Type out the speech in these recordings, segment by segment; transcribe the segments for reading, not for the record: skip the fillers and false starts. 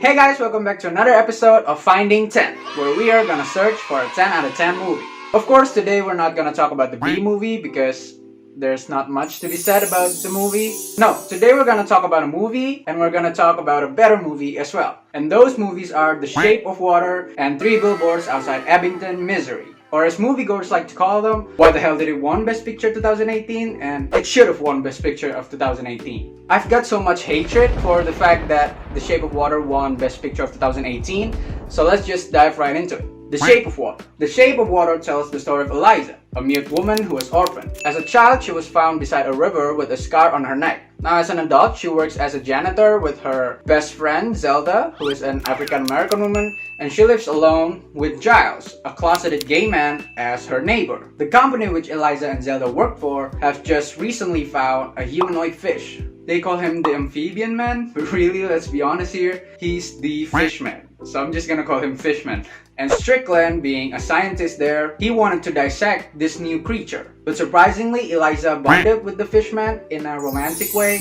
Hey guys, welcome back to another episode of Finding 10, where we are gonna search for a 10 out of 10 movie. Of course, today we're not gonna talk about the B movie because there's not much to be said about the movie. No, today we're gonna talk about a movie and we're gonna talk about a better movie as well. And those movies are The Shape of Water and 3 Billboards Outside Ebbington, Missouri. Or as moviegoers like to call them, why the hell did it won Best Picture 2018? And it should have won Best Picture of 2018. I've got so much hatred for the fact that The Shape of Water won Best Picture of 2018, so let's just dive right into it. The Shape of Water. The Shape of Water tells the story of Eliza, a mute woman who was orphaned. As a child, she was found beside a river with a scar on her neck. Now, as an adult, she works as a janitor with her best friend, Zelda, who is an African-American woman, and she lives alone with Giles, a closeted gay man, as her neighbor. The company which Eliza and Zelda work for have just recently found a humanoid fish. They call him the Amphibian Man, but really, let's be honest here, he's the Fishman. So I'm just gonna call him Fishman. And Strickland, being a scientist there, he wanted to dissect this new creature. But surprisingly, Eliza bonded with the Fishman in a romantic way,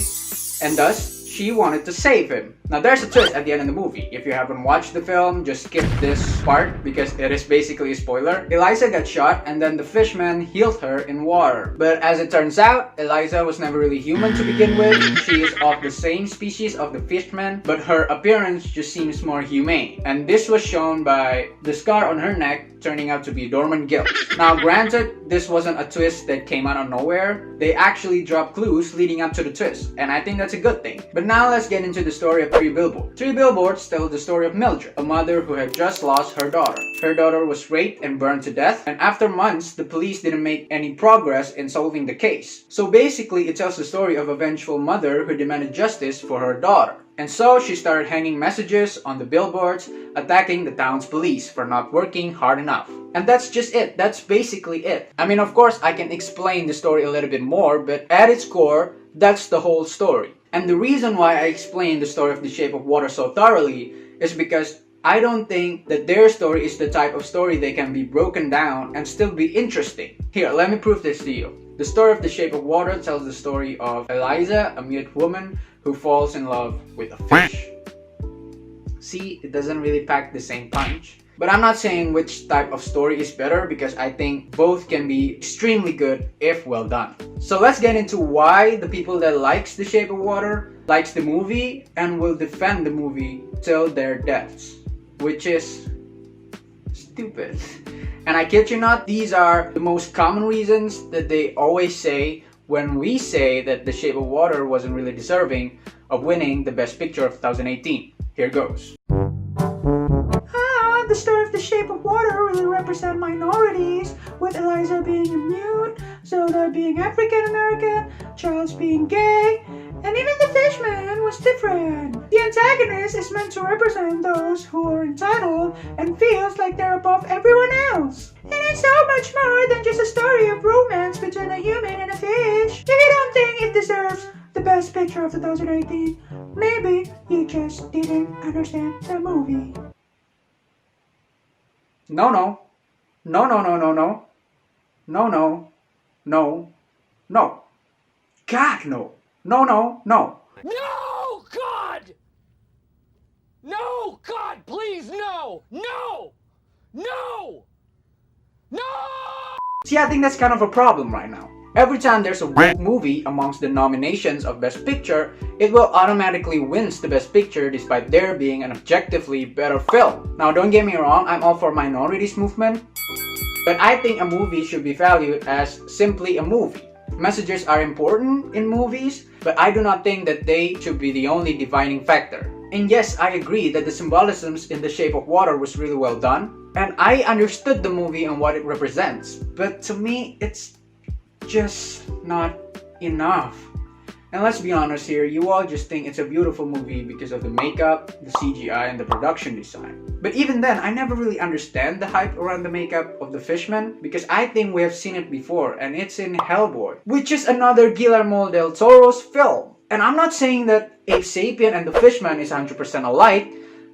and thus, she wanted to save him. Now there's a twist at the end of the movie. If you haven't watched the film, just skip this part because it is basically a spoiler. Eliza got shot and then the Fishman healed her in water. But as it turns out, Eliza was never really human to begin with. She is of the same species of the Fishman, but her appearance just seems more humane. And this was shown by the scar on her neck turning out to be dormant gills. Now granted, this wasn't a twist that came out of nowhere. They actually dropped clues leading up to the twist, and I think that's a good thing. But now let's get into the story of 3 Billboards. 3 Billboards tells the story of Mildred, a mother who had just lost her daughter. Her daughter was raped and burned to death, and after months, the police didn't make any progress in solving the case. So basically, it tells the story of a vengeful mother who demanded justice for her daughter. And so she started hanging messages on the billboards, attacking the town's police for not working hard enough. And that's just it. That's basically it. I mean, of course, I can explain the story a little bit more, but at its core, that's the whole story. And the reason why I explain the story of The Shape of Water so thoroughly is because I don't think that their story is the type of story that can be broken down and still be interesting. Here, let me prove this to you. The story of The Shape of Water tells the story of Eliza, a mute woman who falls in love with a fish. See, it doesn't really pack the same punch. But I'm not saying which type of story is better because I think both can be extremely good if well done. So let's get into why the people that likes The Shape of Water likes the movie and will defend the movie till their deaths, which is stupid. And I kid you not, these are the most common reasons that they always say when we say that The Shape of Water wasn't really deserving of winning the Best Picture of 2018. Here goes. The story of The Shape of Water really represents minorities, with Eliza being a mute, Zelda being African American, Charles being gay, and even the Fishman was different. The antagonist is meant to represent those who are entitled and feels like they're above everyone else. And it's so much more than just a story of romance between a human and a fish. If you don't think it deserves the Best Picture of 2018, maybe you just didn't understand the movie. No. God, no. No. No, God! No, God, please, no! No! See, I think that's kind of a problem right now. Every time there's a woke movie amongst the nominations of Best Picture, it will automatically wins the Best Picture despite there being an objectively better film. Now don't get me wrong, I'm all for minorities movement, but I think a movie should be valued as simply a movie. Messages are important in movies, but I do not think that they should be the only defining factor. And yes, I agree that the symbolisms in The Shape of Water was really well done, and I understood the movie and what it represents, but to me, it's just not enough. And let's be honest here, you all just think it's a beautiful movie because of the makeup, the CGI, and the production design. But even then, I never really understand the hype around the makeup of the Fishman because I think we have seen it before and it's in Hellboy, which is another Guillermo del Toro's film. And I'm not saying that Ape Sapien and the Fishman is 100% alike,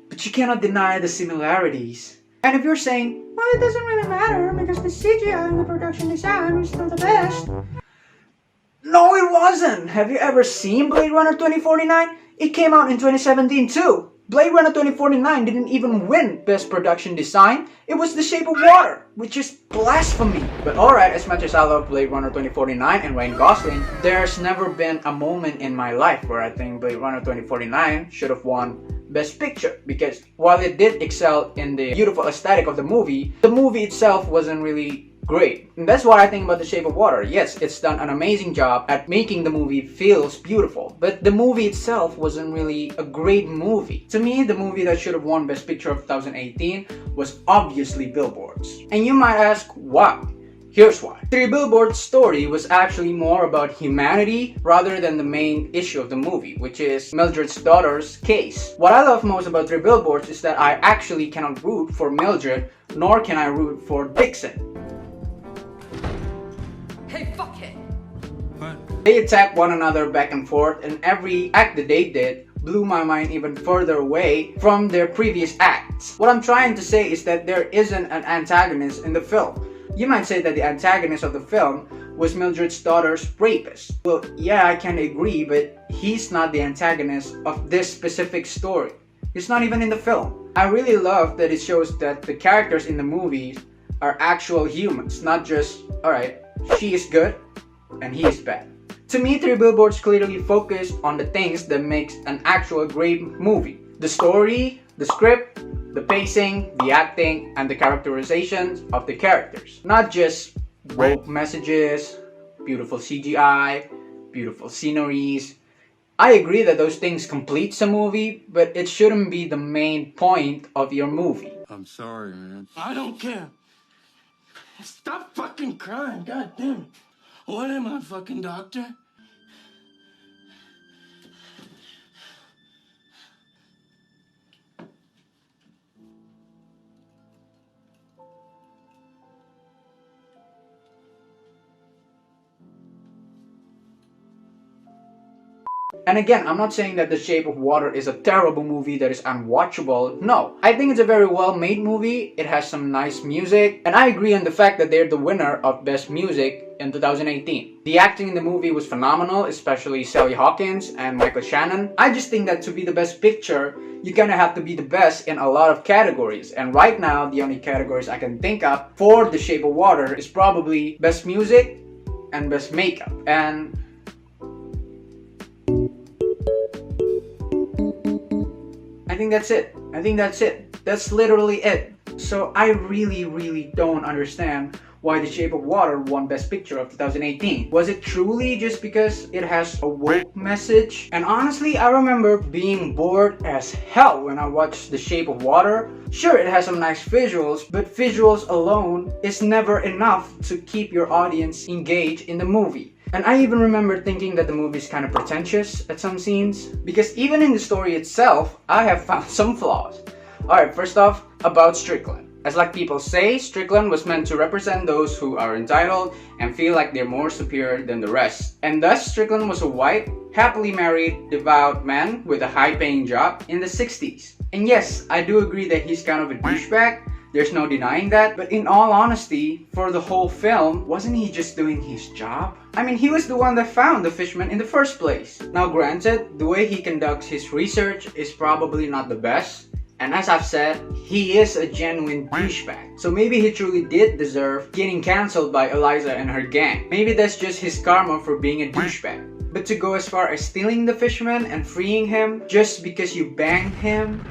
but you cannot deny the similarities. And if you're saying, well, it doesn't really matter because the CGI and the production design is still the best. No, it wasn't! Have you ever seen Blade Runner 2049? It came out in 2017 too. Blade Runner 2049 didn't even win Best Production Design. It was The Shape of Water, which is blasphemy. But alright, as much as I love Blade Runner 2049 and Ryan Gosling, there's never been a moment in my life where I think Blade Runner 2049 should have won Best Picture, because while it did excel in the beautiful aesthetic of the movie itself wasn't really great. And that's what I think about The Shape of Water. Yes, it's done an amazing job at making the movie feels beautiful, but the movie itself wasn't really a great movie. To me, the movie that should have won Best Picture of 2018 was obviously Billboards. And you might ask, why? Here's why. Three Billboards' story was actually more about humanity rather than the main issue of the movie, which is Mildred's daughter's case. What I love most about Three Billboards is that I actually cannot root for Mildred, nor can I root for Dixon. Hey, fuckhead! What? They attack one another back and forth, and every act that they did blew my mind even further away from their previous acts. What I'm trying to say is that there isn't an antagonist in the film. You might say that the antagonist of the film was Mildred's daughter's rapist. Well, yeah, I can agree, but he's not the antagonist of this specific story. He's not even in the film. I really love that it shows that the characters in the movies are actual humans, not just, alright, she is good and he is bad. To me, Three Billboards clearly focused on the things that makes an actual great movie. The story, the script, the pacing, the acting, and the characterizations of the characters. Not just woke messages, beautiful CGI, beautiful sceneries. I agree that those things completes a movie, but it shouldn't be the main point of your movie. I'm sorry, man. I don't care. Stop fucking crying, god damn it. What am I, fucking doctor? And again, I'm not saying that The Shape of Water is a terrible movie that is unwatchable. No, I think it's a very well-made movie. It has some nice music, and I agree on the fact that they're the winner of Best Music in 2018. The acting in the movie was phenomenal, especially Sally Hawkins and Michael Shannon. I just think that to be the Best Picture, you're gonna have to be the best in a lot of categories. And right now, the only categories I can think of for The Shape of Water is probably Best Music and Best Makeup. And I think that's it. That's literally it. So I really don't understand why The Shape of Water won Best Picture of 2018. Was it truly just because it has a woke message? And honestly, I remember being bored as hell when I watched The Shape of Water. Sure, it has some nice visuals, but visuals alone is never enough to keep your audience engaged in the movie. And I even remember thinking that the movie is kind of pretentious at some scenes, because even in the story itself, I have found some flaws. Alright, first off, about Strickland. As like people say, Strickland was meant to represent those who are entitled and feel like they're more superior than the rest. And thus, Strickland was a white, happily married, devout man with a high-paying job in the 60s. And yes, I do agree that he's kind of a douchebag. There's no denying that, but in all honesty, for the whole film, wasn't he just doing his job? I mean, he was the one that found the fisherman in the first place. Now granted, the way he conducts his research is probably not the best, and as I've said, he is a genuine douchebag. So maybe he truly did deserve getting cancelled by Eliza and her gang. Maybe that's just his karma for being a douchebag. But to go as far as stealing the fisherman and freeing him just because you banged him,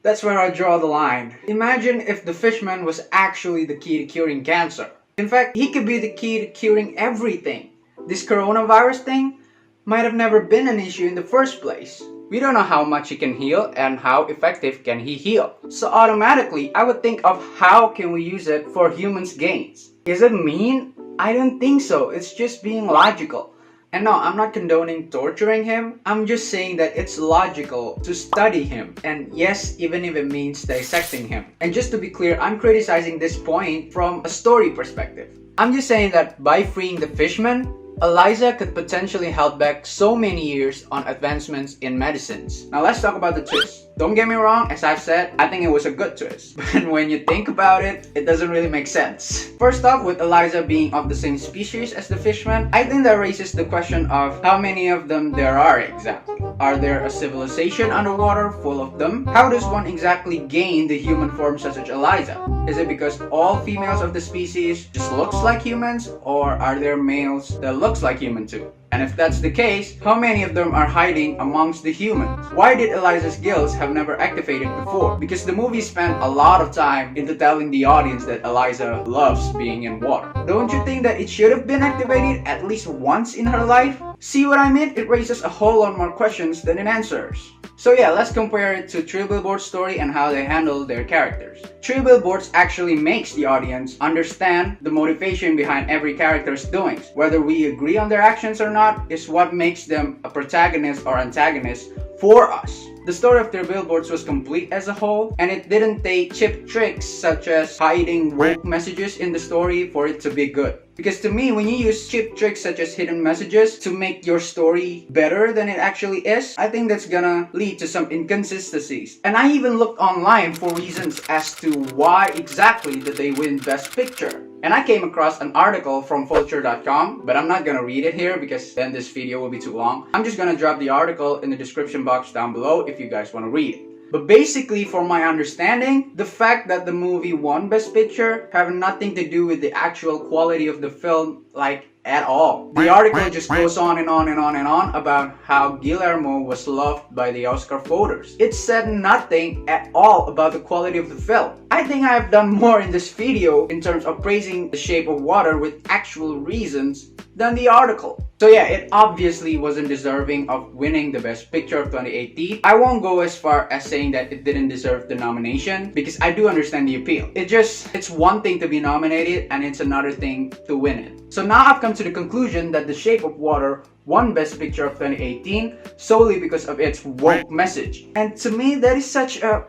that's where I draw the line. Imagine if the fishman was actually the key to curing cancer. In fact, he could be the key to curing everything. This coronavirus thing might have never been an issue in the first place. We don't know how much he can heal and how effective can he heal. So automatically, I would think of how can we use it for humans' gains. Is it mean? I don't think so. It's just being logical. And no, I'm not condoning torturing him. I'm just saying that it's logical to study him. And yes, even if it means dissecting him. And just to be clear, I'm criticizing this point from a story perspective. I'm just saying that by freeing the fishman, Eliza could potentially help back so many years on advancements in medicines. Now let's talk about the twist. Don't get me wrong, as I've said, I think it was a good twist. But when you think about it, it doesn't really make sense. First off, with Eliza being of the same species as the fishman, I think that raises the question of how many of them there are exactly. Are there a civilization underwater full of them? How does one exactly gain the human form such as Eliza? Is it because all females of the species just looks like humans, or are there males that looks like human too? And if that's the case, how many of them are hiding amongst the humans? Why did Eliza's gills have never activated before? Because the movie spent a lot of time into telling the audience that Eliza loves being in water. Don't you think that it should have been activated at least once in her life? See what I mean? It raises a whole lot more questions than it answers. So yeah, let's compare it to Three Billboards' story and how they handle their characters. Three Billboards actually makes the audience understand the motivation behind every character's doings. Whether we agree on their actions or not is what makes them a protagonist or antagonist for us. The story of Three Billboards was complete as a whole, and it didn't take cheap tricks such as hiding woke messages in the story for it to be good. Because to me, when you use cheap tricks such as hidden messages to make your story better than it actually is, I think that's gonna lead to some inconsistencies. And I even looked online for reasons as to why exactly did they win Best Picture. And I came across an article from vulture.com, but I'm not gonna read it here because then this video will be too long. I'm just gonna drop the article in the description box down below if you guys wanna read it. But basically, from my understanding, the fact that the movie won Best Picture have nothing to do with the actual quality of the film, like, at all. The article just goes on and on and on and on about how Guillermo was loved by the Oscar voters. It said nothing at all about the quality of the film. I think I have done more in this video in terms of praising The Shape of Water with actual reasons than the article. So yeah, it obviously wasn't deserving of winning the Best Picture of 2018. I won't go as far as saying that it didn't deserve the nomination because I do understand the appeal. It's one thing to be nominated and it's another thing to win it. So now I've come to the conclusion that The Shape of Water won Best Picture of 2018 solely because of its woke message. And to me, that is such a...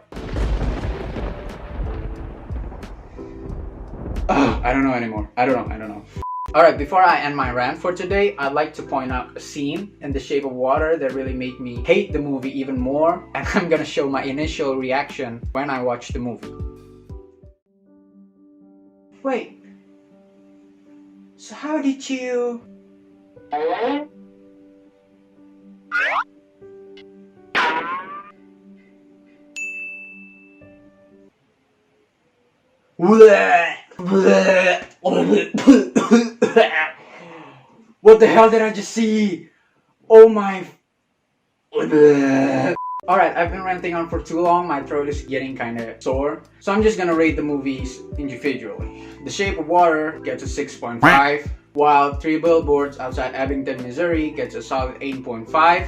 I don't know anymore. I don't know. Alright, before I end my rant for today, I'd like to point out a scene in The Shape of Water that really made me hate the movie even more, and I'm gonna show my initial reaction when I watched the movie. Wait, so how did you... What the hell did I just see? Oh my... Alright, I've been ranting on for too long, my throat is getting kinda sore. So I'm just gonna rate the movies individually. The Shape of Water gets a 6.5, while Three Billboards Outside Ebbington, Missouri gets a solid 8.5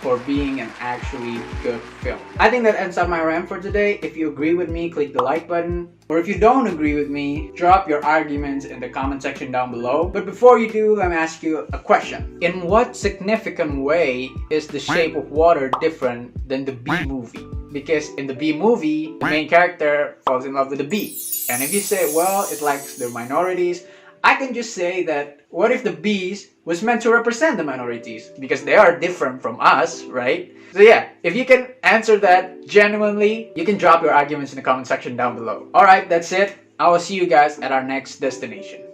for being an actually good film. I think that ends up my rant for today. If you agree with me, click the like button. Or if you don't agree with me, drop your arguments in the comment section down below. But before you do, let me ask you a question. In what significant way is The Shape of Water different than the Bee movie? Because in the Bee movie, the main character falls in love with the bee. And if you say, well, it likes the minorities, I can just say that what if the bees was meant to represent the minorities? Because they are different from us, right? So yeah, if you can answer that genuinely, you can drop your arguments in the comment section down below. Alright, that's it. I will see you guys at our next destination.